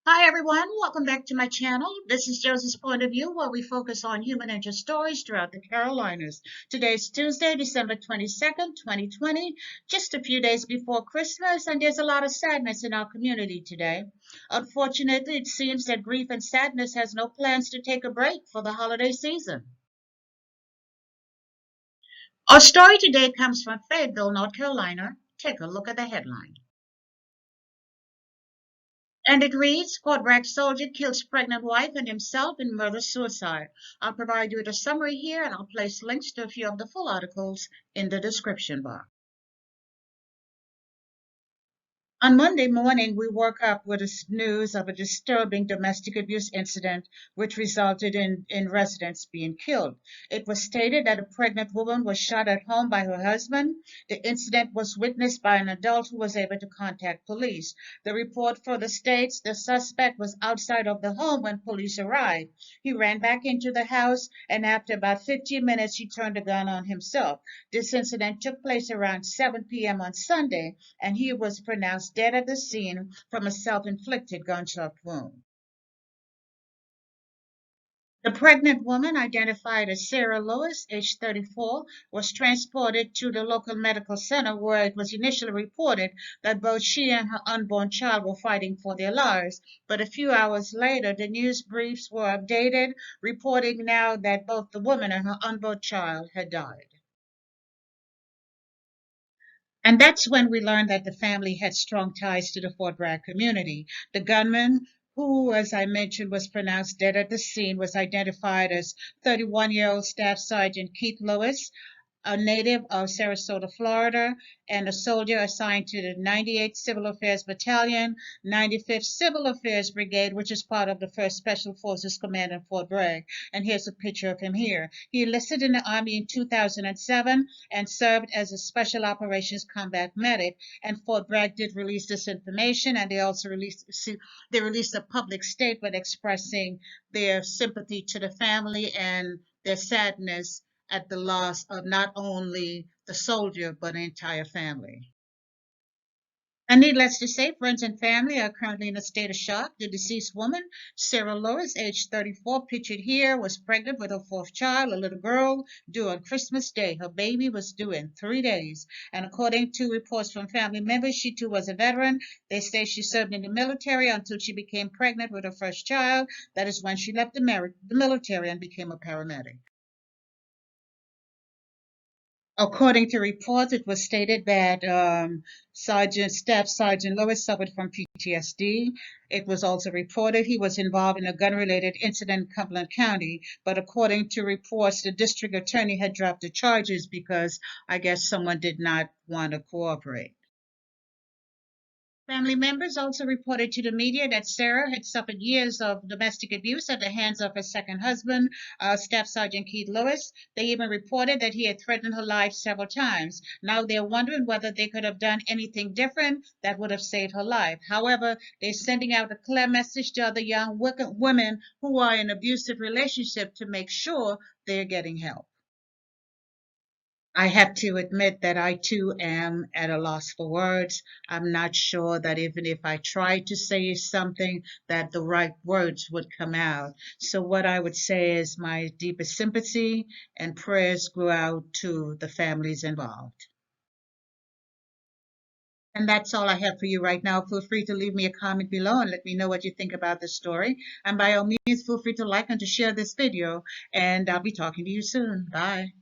Hi everyone, welcome back to my channel. This is Joseph's Point of View, where we focus on human interest stories throughout the Carolinas. Today is Tuesday, December 22nd, 2020, just a few days before Christmas, and there's a lot of sadness in our community today. Unfortunately, it seems that grief and sadness has no plans to take a break for the holiday season. Our story today comes from Fayetteville, North Carolina. Take a look at the headline. And it reads, Fort Bragg soldier kills pregnant wife and himself in murder-suicide. I'll provide you with a summary here, and I'll place links to a few of the full articles in the description box. On Monday morning, we woke up with the news of a disturbing domestic abuse incident which resulted in residents being killed. It was stated that a pregnant woman was shot at home by her husband. The incident was witnessed by an adult who was able to contact police. The report further states the suspect was outside of the home when police arrived. He ran back into the house, and after about 15 minutes, he turned the gun on himself. This incident took place around 7 p.m. on Sunday, and he was pronounced dead at the scene from a self-inflicted gunshot wound. The pregnant woman, identified as Sarah Lewis, age 34, was transported to the local medical center where it was initially reported that both she and her unborn child were fighting for their lives. But a few hours later, the news briefs were updated, reporting now that both the woman and her unborn child had died. And that's when we learned that the family had strong ties to the Fort Bragg community. The gunman, who, as I mentioned, was pronounced dead at the scene, was identified as 31-year-old Staff Sergeant Keith Lewis, a native of Sarasota, Florida, and a soldier assigned to the 98th Civil Affairs Battalion, 95th Civil Affairs Brigade, which is part of the 1st Special Forces Command in Fort Bragg. And here's a picture of him here. He enlisted in the Army in 2007 and served as a Special Operations Combat Medic. And Fort Bragg did release this information, and they also released a public statement expressing their sympathy to the family and their sadness at the loss of not only the soldier, but the entire family. And needless to say, friends and family are currently in a state of shock. The deceased woman, Sarah Lewis, age 34, pictured here, was pregnant with her fourth child, a little girl, due on Christmas Day. Her baby was due in 3 days. And according to reports from family members, she too was a veteran. They say she served in the military until she became pregnant with her first child. That is when she left the military and became a paramedic. According to reports, it was stated that Staff Sergeant Lewis suffered from PTSD. It was also reported he was involved in a gun-related incident in Cumberland County, but according to reports, the district attorney had dropped the charges because I guess someone did not want to cooperate. Family members also reported to the media that Sarah had suffered years of domestic abuse at the hands of her second husband, Staff Sergeant Keith Lewis. They even reported that he had threatened her life several times. Now they're wondering whether they could have done anything different that would have saved her life. However, they're sending out a clear message to other young women who are in abusive relationship to make sure they're getting help. I have to admit that I too am at a loss for words. I'm not sure that even if I tried to say something, that the right words would come out. So what I would say is my deepest sympathy and prayers go out to the families involved. And that's all I have for you right now. Feel free to leave me a comment below and let me know what you think about this story. And by all means, feel free to like and to share this video. And I'll be talking to you soon. Bye.